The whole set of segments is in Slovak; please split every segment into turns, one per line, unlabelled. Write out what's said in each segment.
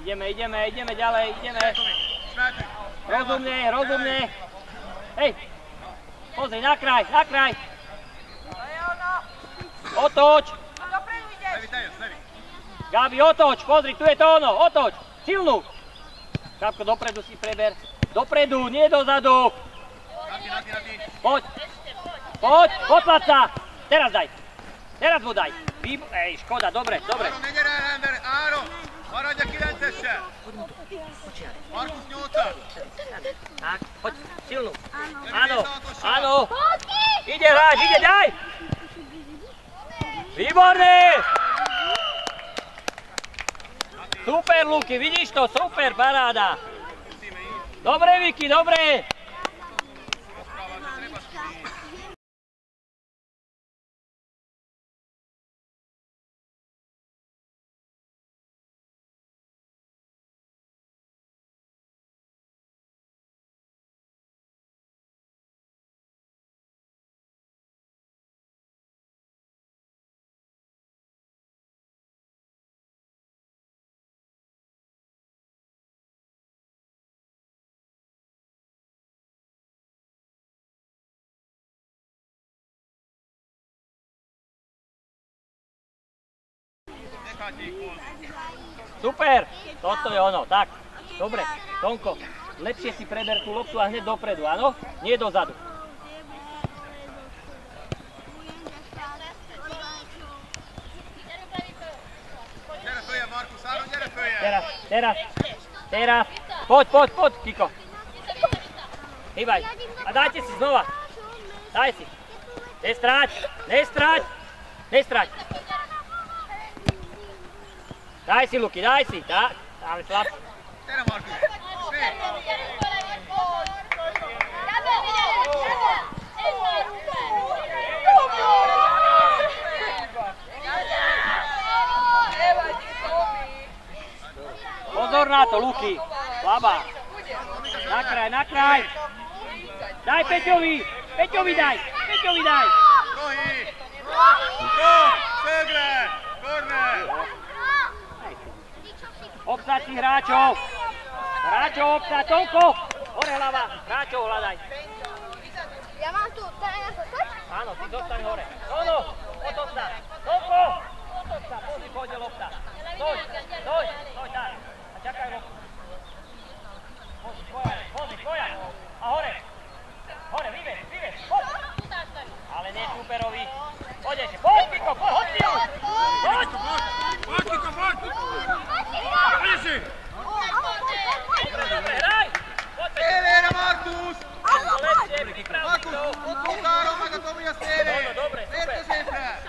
Ideme ďalej, ideme. Rozumne. Hej, pozri, na kraj. Otoč. Gabi, otoč, pozri, tu je to ono, otoč, silnú. Šapko, dopredu si preber. Dopredu, nie dozadu. Poď, potlať sa. Teraz daj. Teraz mu daj. Ej, škoda, dobre.
Áron, maradj a 9-essel. Markus 8-at.
Tak, poď, silnú. Áno. Ide hráč, daj. Výborný. Super, Luky, vidíš to? Super, paráda. Dobre, Viki, dobre. Super, toto je ono, tak, dobre, Tonko, lepšie si preber tú loptu a hneď dopredu, áno? Nie dozadu. Teraz, poď, Kiko. Hýbaj, a dajte si znova, daj si, nestrať. Daj si, Luky, tak, dáme slabší. Pozor na to, Luky, slabá. Na kraj. Daj Peťovi daj.
Nohy. Sögre, korner.
Obsať si hráčov, obsať, Tonko, hore hlava, hráčov hľadaj.
Ja mám tu, teraz zostať?
Áno, ty zostaň hore. No, otoč sa, Tonko, pozri, pôjde lopta. Stoj, tak, a čakaj loptu. Pozri, tvoja, a hore, vyveď, poď. Ale nie superovi, poď ešte, poď, Kiko, hoď si ju, poď. Dobre, hraj!
Szélére, Markus!
Markus,
ott Áron meg a Tomi a szélére!
Dobre, super!
Mérkőzésre!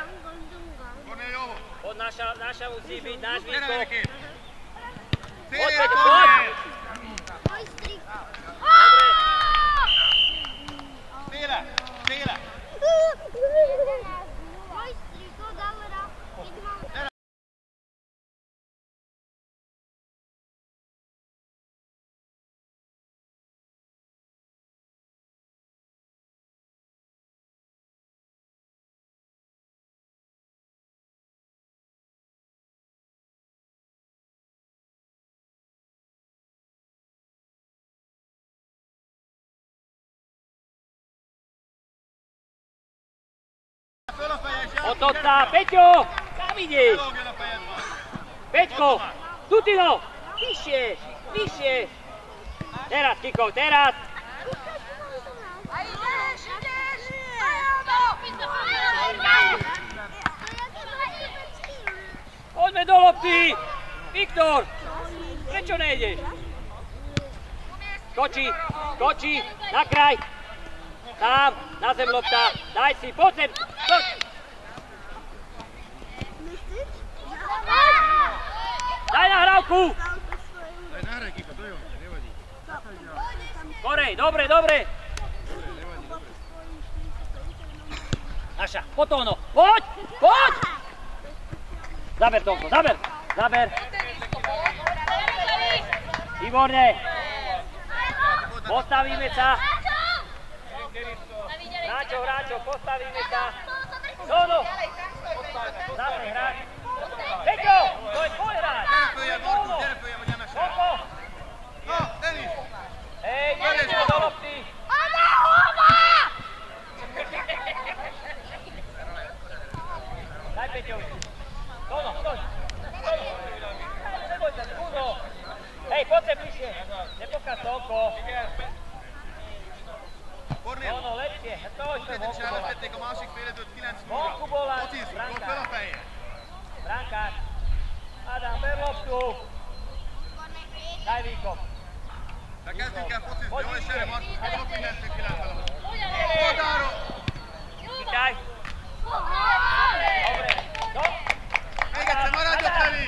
Kornél jó!
Poď, naša musí byť, náš
Gyere
výskok!
neked!
Poď,
Szélére,
poď!
Kornél!
Môj strik.
Széle!
Môj strik, to dal rád.
Otoč sa, Peťo! Kam ideš? Peťko! Tutino! Vyššie! Teraz, Kiko, teraz! Poďme do lopty! Viktor! Prečo nejdeš? Skočí, na kraj! Tam, na zem lopta! Daj si, poď sem! Daj nahrávku!
Daj nahraj, Kiko, to je on, nevadí.
Korej, dobre! Naša, poď ono! Poď! Zaber, Tonko, zaber! Výborne! Postavíme sa! Hráčov, postavíme sa! No! Zabre hráč! Peťo! To je tvoj hráč!
Gyere följebb, Markus, gyere följebb, hogy nem esel.
tu. Daj výkop.
De kezdjük el focizni, jól és erre Markus, sok mindent ki lehet vele. Oldalról!
Vigyázz! Dobre,
Még egyszer, maradjon Feli!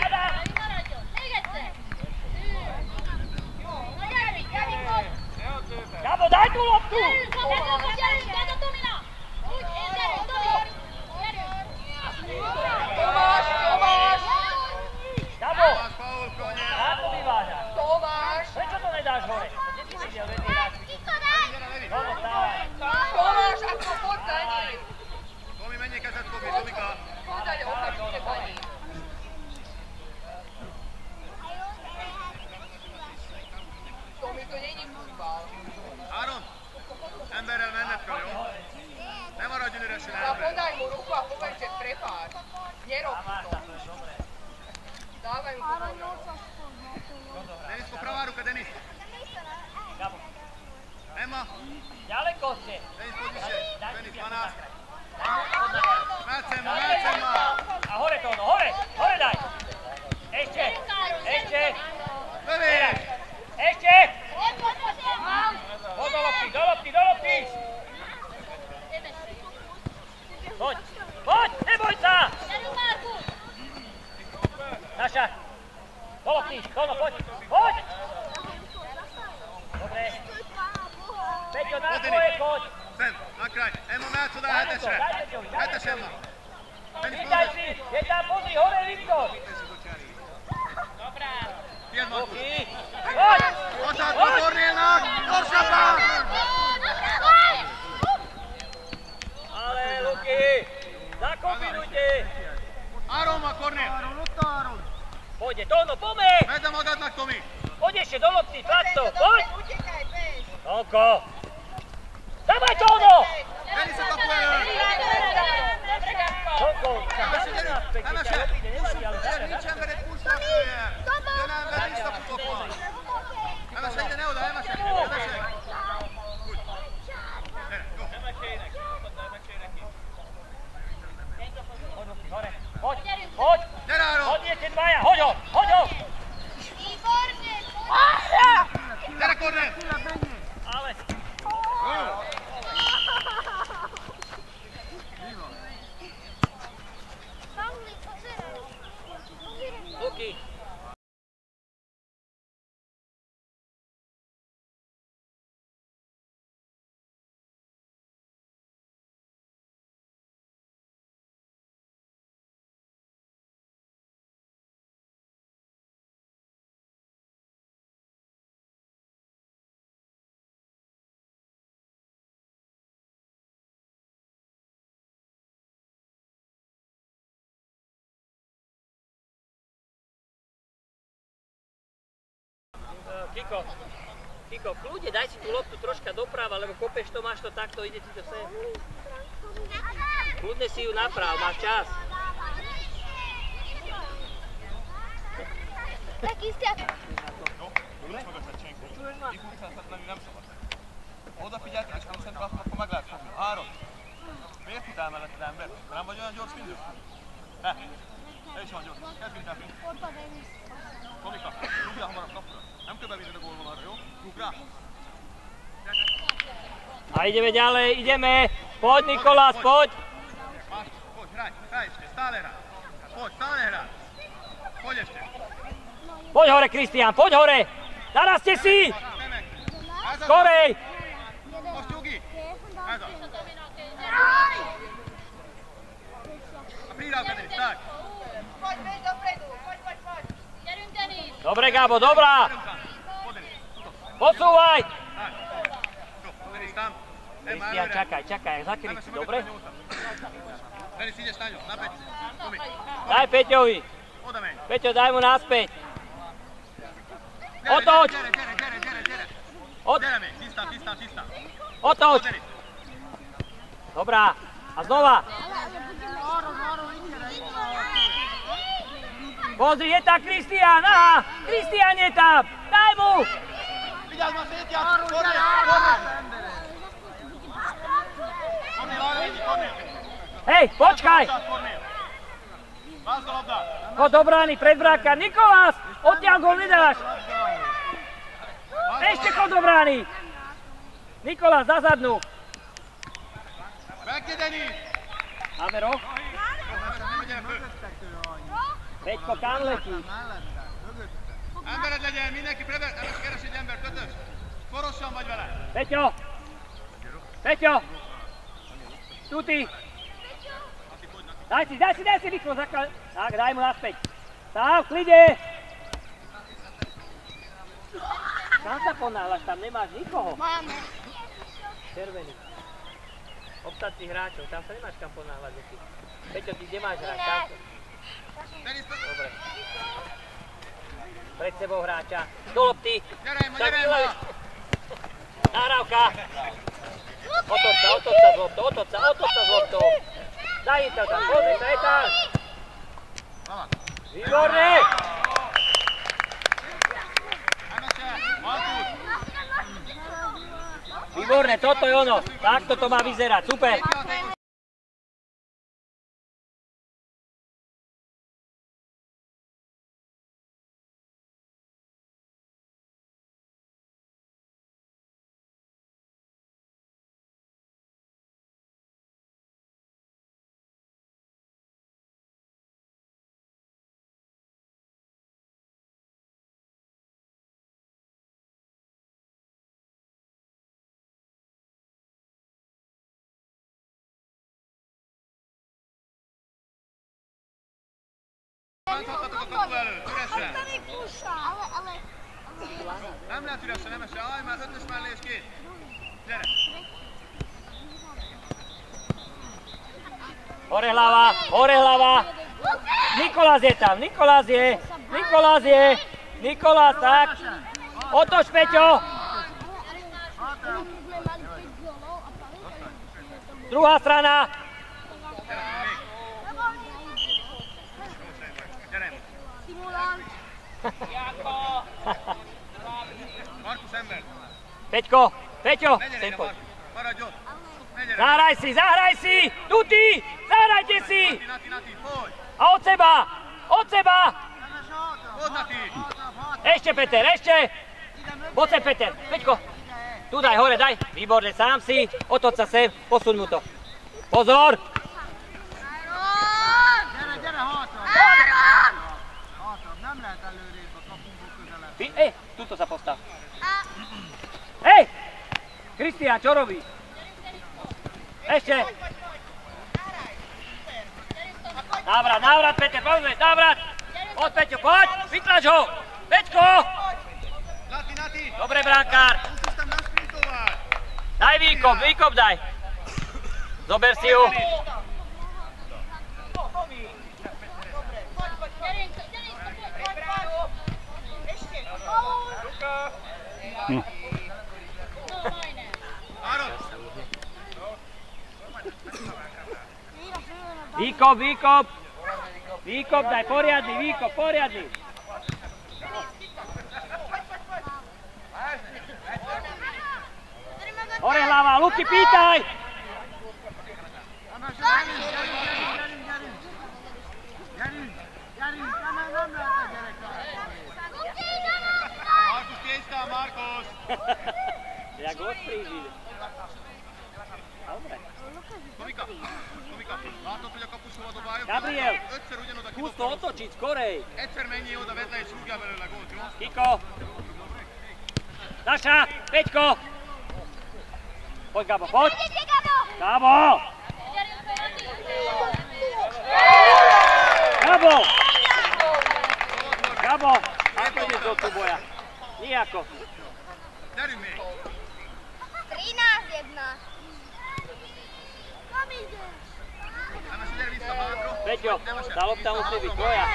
Gabo, daj tú loptu!
Tomáš!
Gabo,
Tomáš, faul, koniec!
na to vyvážaš.
Tomáš!
Prečo to nedáš hore? Kde si videl vedný raz? Dobre, dávaj.
Tomáš, ako poď za ním!
Tomi, menjél kezet, Tomi, Tomika!
Poď okamžite za ním! Tomi, to není futbal.
Áron, emberrel menned kell, jó? Ne maradjon üresen
Na
ember!
podaj mu ruku a povedz, že prepáč. Nerob to. Dávaj mu to.
Denisko, pravá ruka, Denis!
Gabo,
Emma!
ďaleko ste.
Denis, pozície! Denis, 12! Máť sem ma!
A hore to ono, hore daj. Ešte.
Bevieš!
Ešte. Poď do lopty. Poď, neboj sa. Naša. Do lopty, Tono, poď. Dobre. Peťo, na tvoje, poď.
Sem, na kraj! Emma, Máco, daj hetesre! Hetes, Emma! Denis,
Vítaj
pozor!
si, je tam, pozri, hore Viktor.
Tied, Markus!
Luky, poď.
Očátko Kornélnak! Gyorsabban!
Ale Luky, zakombinujte.
Áron má Kornél!
Pojde, Tono, pomeň.
Vedd a magadnak, Tomi!
Poď ešte do lopty, tlač to, poď. Tonko. Dávaj, Tono.
Denis a kapu elől!
Tonko,
Emese, gyerünk! Emese! Pussuk! Nincs embered, pussuk följel! Jön ember, visszafutok van! Emese, ide, ne oda, Emese! Emese! Úgy! Gyere, jó!
Poď.
Gyere, Áron!
Hodnite dvaja, hoď ho.
Gyere, Kornél!
Ale... Luky. Kiko, kľudne, daj si tú loptu troška doprava, lebo kopeš to, máš to takto, ide ti to sem. Kľudne si ju naprav, máš čas.
Taký stiak.
Odafigyeltek és koncentráltak, akkor meg lehet fogni. Áron! Miért futál melletted ember? Nem vagy olyan gyors mindő? Ne! Te is van gyors. Kezd mindent. Tomika, rúgjál hamarabb kapura. Nem kell bevinni a gólvonagra, jó? Rúg rá!
A ideme ďalej, ideme. Poď Nikolás, poď.
Poď, hraj ešte, stále hraj. Poď, stále hraj. Poď ešte.
Poď hore, Kristián, poď hore. Narazte si. Skorej.
Most Jugi. Ez az. A prírávka, Denis, tak.
Poď, bež dopredu, poď. Gyerünk, Denis!
Dobre, Gabo, dobrá. Posúvaj.
Tak. Denis, tam.
Kristián, čakaj, zakryť si, dobre?
Denis, ideš na ňo, na Peťu. Tomi.
Daj Peťovi.
Odameň.
Peťo, daj mu naspäť. Otoč.
Gyere. Gyere még, tisztán.
Otoč. Dobrá. A znova. Pozri, je tam Kristián, aha. Kristián je tam. Daj mu.
Vigyázz, már szétjárt! Kornél!
Hej, počkaj.
Vázd a labdát!
Poď do brány, pred bránkami. Nikolás. Odtiaľ gól nedáš! Ešte chod do brány! Nikolás, za zadnú!
Megye, Denis!
Avero?
Nem legyen föl!
Peťko, kam letí?
Embered legyen, mindenki keres egy ember, kötös! Szorosan vagy vele!
Peťo! Peťo! Tuti! Daj si, rýchlo, tak, daj mu naspäť. Stav, klide! Kam sa ponáhľaš, tam nemáš nikoho.
Máme.
Červený. Ostatných hráčov, tam sa nemáš kam ponáhľať. Peťo, ty kde máš hrať? Tam sa... Dobre. Pred sebou hráča. Do lopty. Nahrávka. Otoč sa z loptou. Daj to tam, pozri sa, je tam. Výborné. Výborné, toto je ono. Takto to má vyzerať, super.
Nem lehet üresen, nem esel. Állj már, ötös mellé és két. Gyere!
Hore hlava! Nikolás je tam, Nikolás je! Nikolás, tak! Otoč, Peťo! Druhá strana!
Markus ember!
Peťo! Sem poď.
Maradj ott!
Zahraj si! Tuti! Zahrajte si!
Nati, poď!
A od seba!
Poď, Nati!
Ešte, Peter, ešte! Poď sem, Peter, Peťko! Tu daj, hore, daj! Výborne, sám si! Otoč sa sem, posun mu to! Pozor!
Gyere, hátra! Nem lehet előrébb a kapunkból közelebb.
Tuto sa postav. Hej! Kristián, čo robíš? Ešte! Návrat, Peter, pomôž, návrat! Poď, Peťo, poď! Vytlač ho! Peťko!
Nati!
Dobre, brankár!
Musíš tam našprintovať!
Daj výkop daj! Zober si ju! Výkop, daj, poriadny! Hore hlava, Luky, pýtaj!
Gyerünk, nem lehet a gyerekkel.
Markus, késztel, Markus!
Jak odprížil. Dobre.
Tomika, látod, hogy a kapus hova dobálja?
Gabriel,
Ötször ugyanoda
skús to otočiť, skorej.
Egyszer menjél oda, vedd le és rúgjál belőle gólt, jó?
Kiko. Saša, Peťko. Poď, Gabo, poď. Gabo. Ako ideš do súboja? Nijako.
Gyerünk még!
13-1. Kam ideš?
Nemes, gyere vissza hátra!
Peťo, tá lopta musí byť tvoja.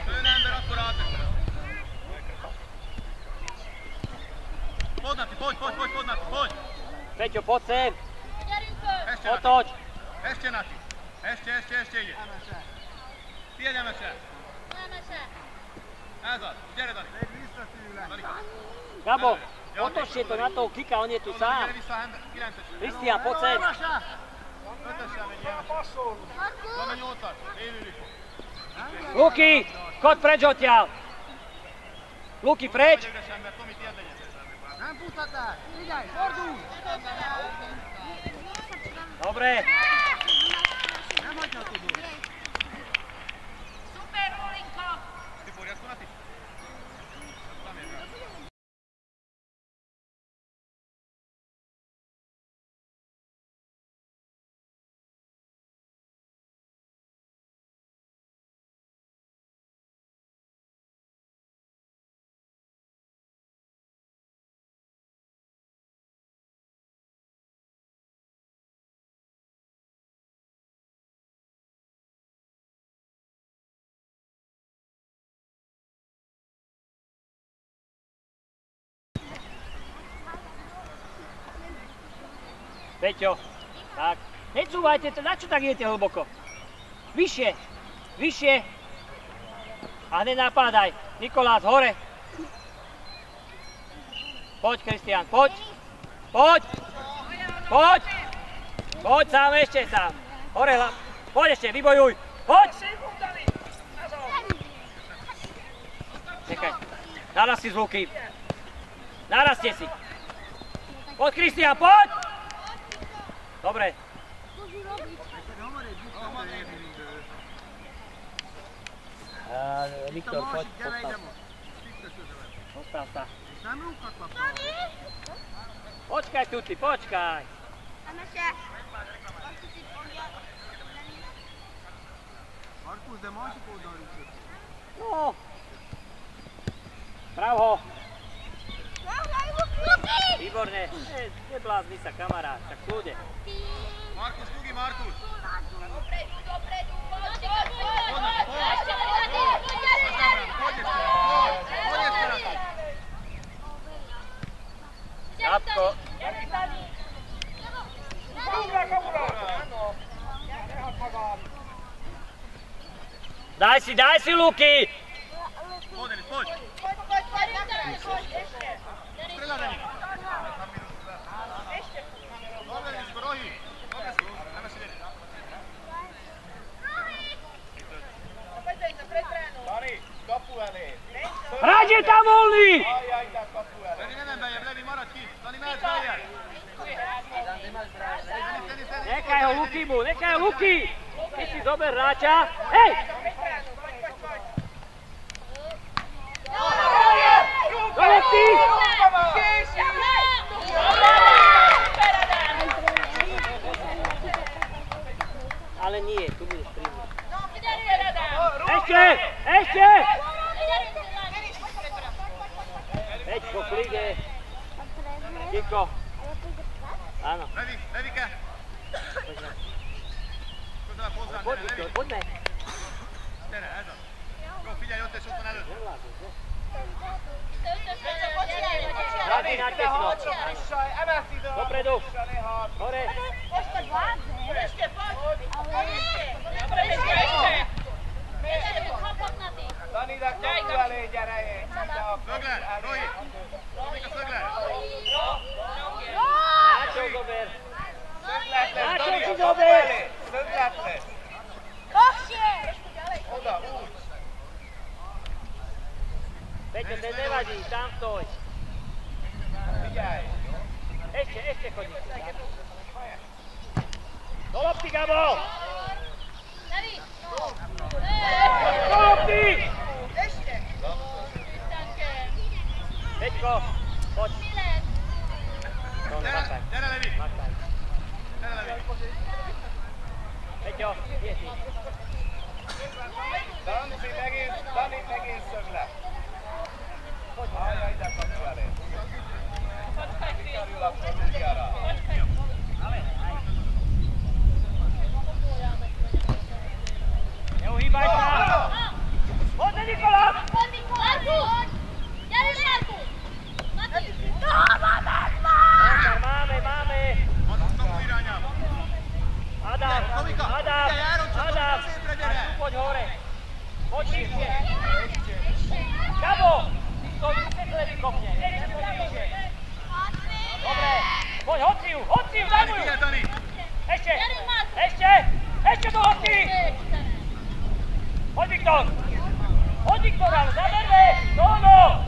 Jön ember, akkor átvettem. Poď, Nati, poď, Nati, poď!
Peťo, poď sem.
Ešte,
Otoč.
Ešte, Nati. Ešte ide. Tiéd, Emese. Ez az, gyere, Dani. Danika.
Gabo, otočte to na toho Kika, on je tu sám.
Gyere vissza, 9-es.
Kristián, poď sem.
5-essel menj, Emese. Van a 8-as, élődik.
Luky, chod preč odtiaľ. Luky, preč!
Nem futhatás! Figyelj, fordulj!
Dobre!
Nem hagyhatod!
Super, Rolinko!
Ty v poriadku na ty? Tam je vrát.
Peťo, tak. Necúvajte, na čo tak idete hlboko? Vyššie, vyššie. A nenapádaj. Nikolás, hore. Poď, Kristián, poď. Poď. Poď. Poď sám, ešte sám. Hore hlav. Poď ešte, vybojuj. Poď. Čekaj. Naraz si z Luky. Narazte si. Poď, Kristián, poď. Dobre. Viktor, poď, postav sa. Počkaj, Tuti, počkaj.
Markus, de másik oldalról jött.
No. Bravo. Výborne. Neblázni sa, kamarát, tak kľude.
Markus, Tugi, Markus!
Dopredu, dopredu, poď!
Kapko. Daj si, Luky!
Poď, Denis, poď! Strela, Denis! Dobre, Denis, rohy! Dobre, dáme si Denis.
Dani, kapu elé!
Rád je tam voľný!
Ajaj, tam kapu elé!
Levi, ne menj bejjebb, Levi, maradj ki! Dani, mehetsz bejjebb!
Nechaj ho, Luky mu, nechaj ho, Luky! Ty si zober hráča. Hej! Dole ty! Ale nie, tu budeš príjmať. Ešte! Ešte! Peťko, v lige. Kiko. Áno.
Levi, Levike! Közel hozzám,
Poď,
Levi!
Viktor, poďme.
Gyere, ez az! Jó, figyelj, ott és ott van előtt!
Nem látod, ne? Rádi na tesno. Dopredu. Hore.
Dani, de kapu elé, gyere!
Szögler, Rohi! Tomika, szögler!
Náčov zober.
Szöglet lesz,
Náčov
Dani,
si
a kapu
zober.
elé! Szöglet lesz! Oda, úgy!
Peťo, ten nevadí, tam stoj.
Figyelj!
Ešte chodí. Do lopty, Gabo! Do lopty! Peťko, poď. No, makaj.
Gyere, Levi!
Makaj.
Gyere, Levi!
Peťo, je si.
Dani megint szöglet! Ajaj, de kapu elé! Sikerül akkor Lukiára!
Neuhýbaj sa! Poďme, Nikolás! Máme!
Markus, tomu irányába!
Adam! Poď hore! Poď vyššie! Gabo! Ty stoj, vysvetlený kopne! Dobre! Poď, hoď si ju, daj mu ju!
Figyelj, Dani!
Ešte do lopty! Poď, Viktor, ale zaberme! No!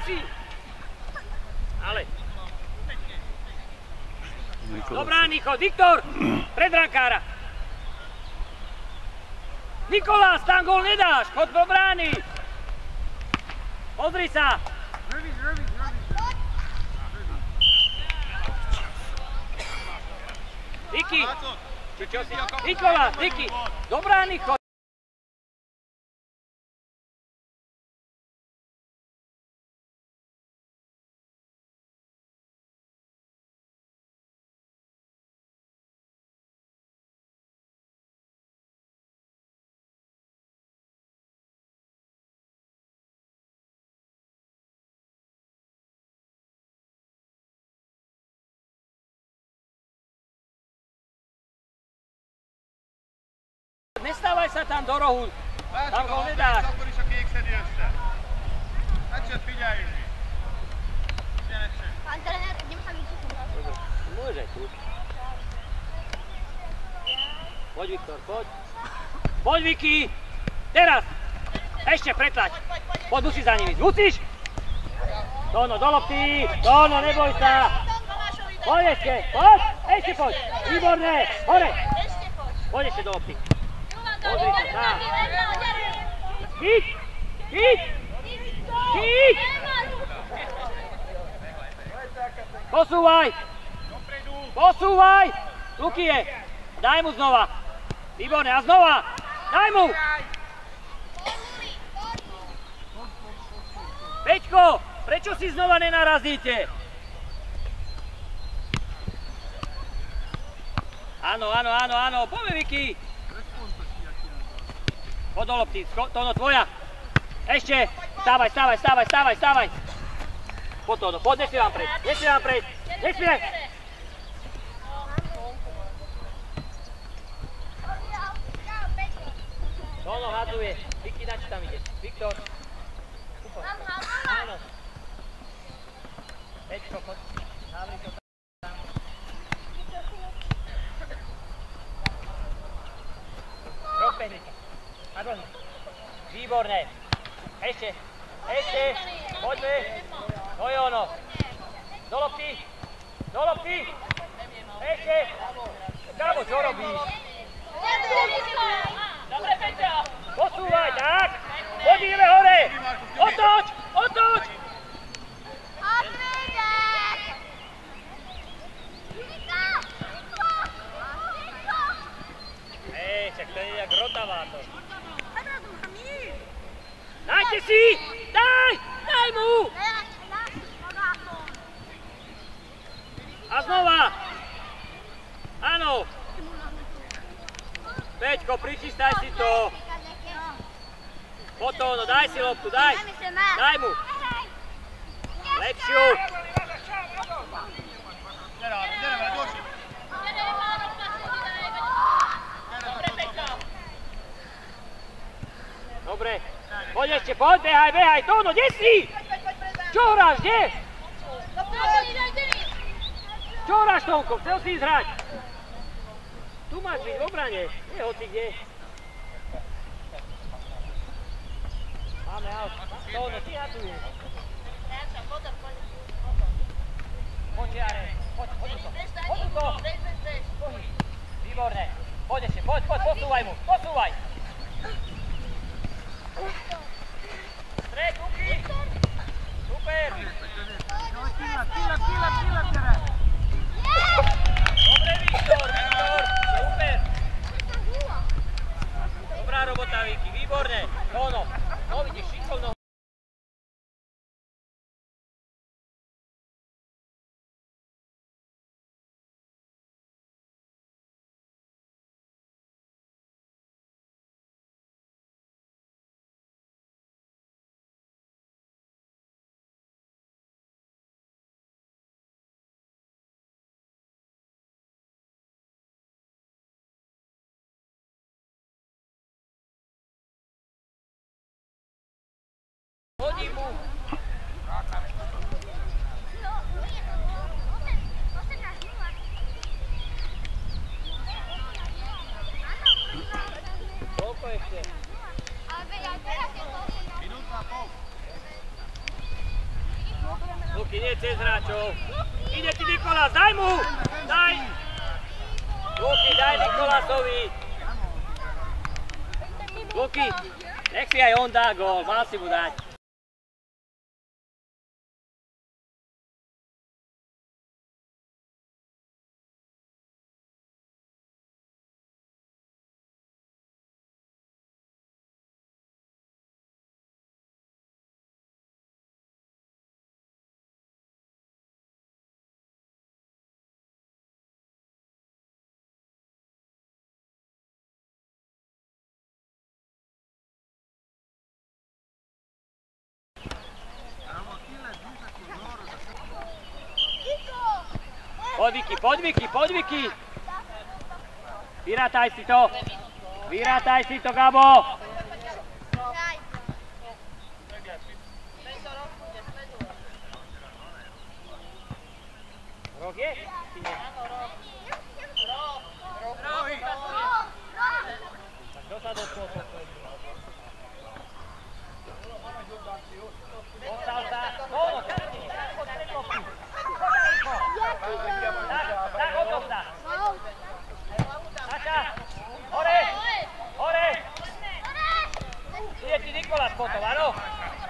si! Ale. Dobrá, Niko, Viktor! Pred brankára. Nikolás, tam gól nedáš, chod do brány. Pozri sa. Vicky, či čo si? Nikolás, Vicky, do brány chod. Nestávaj sa tam do rohu, tam gól nedáš.
Akkor is a kék szedi össze. Hát csak figyeljünk.
Pán trenér, idem sa vyčísť.
Môže tu. Poď, Viktor, poď. Poď, Vicky. Teraz. Ešte pretlač. Poď, musíš za ním ísť. Musíš. Tono, do lopty. Tono, neboj sa. Poď ešte, poď. Ešte poď. Výborné. Hore. Poď ešte do lopty. Pozri sa, tá. Chyť. Chyť. Chyť. Posúvaj. Posúvaj. Luky je. Daj mu znova. Výborné. A znova. Daj mu. Peťko, prečo si znova nenarazíte? Áno, áno, áno, áno. Poďme, Vicky. Poď do lopty. Tono, tvoja. Ešte. Stávaj, stávaj, stávaj, stávaj, stávaj. Poď, Tono. Poď, nesmievam preč. Nesmievam preč. Nesmievam. Tono hadzuje. Vicky, na čo tam ide? Viktor. Áno. Peťko, poď. Návri to tam. Rozbehni sa. Nadložni. Výborné. Ešte. Ešte. Poďme. To je ono. Do lopty. Do lopty. Ešte. Kámo, čo robíš? Dobre, Peťo. Posúvaj, tak. Poďme hore. Otoč. Otoč. Však to je jak rotavátor. Dajte si! Daj! Daj mu! A znova! Áno! Peťko, pričistaj si to! Potom, no daj si loptu, daj! Daj mu! Lepšiu! Dobre, poď ešte, poď, behaj, behaj, Tono, kde si? Čo hráš, kde? Čo hráš, Tonko, chcel si ísť hrať? Tu máš byť v obrane, nie hoci kde. Máme aut, Tono, ty hatuješ. Poď, Jare, poď, poď to, poď to. Výborné, poď ešte, poď, poď, posúvaj mu, posúvaj. Stred, Luky! Super! Dobre, Viktor, Viktor! Super! Dobrá robota, Vicky, výborné! Tono, no vidíš, šikovno. Ruky nie cez hráčov. Ide ti Nikolás, daj mu! Daj! Luky, daj Nikolásovi. Luky, nech si aj on dá gól, mal si mu dať. Poď Viki! Vyrátaj si to, Gabo! Roh je? Tak kto sa dotkol tohto? Ostal sa! Tak, odovzdá. Saša, hore! Ide ti Nikolás potom, áno?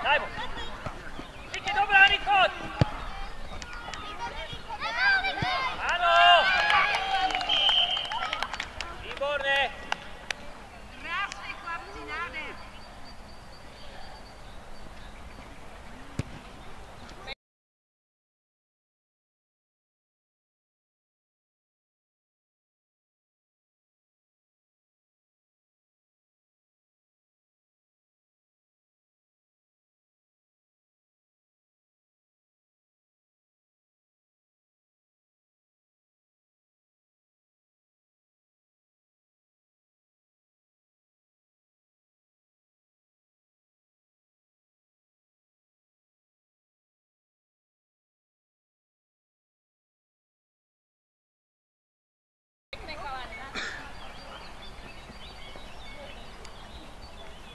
Daj mu. Viki, dobrá, Nikod! Áno! Výborné!
Krásne, chlapci, nádher.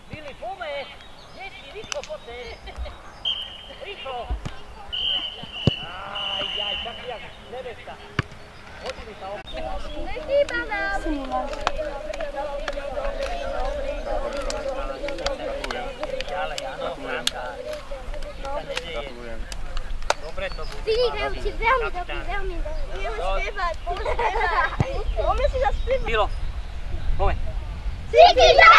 Vili, pomeď! Deti, rýchlo, poďte! Rýchlo! Aj, tak jak nevesta. Hodí mi sa
Nechýba nám!
Ďalej, áno, Franka. Sa nedeje. Dobre to bude.
Ty vynikajúci, veľmi dobrý. Vieme spievať. Poďme si zaspievať.
Milo, pomeď.
Cikica!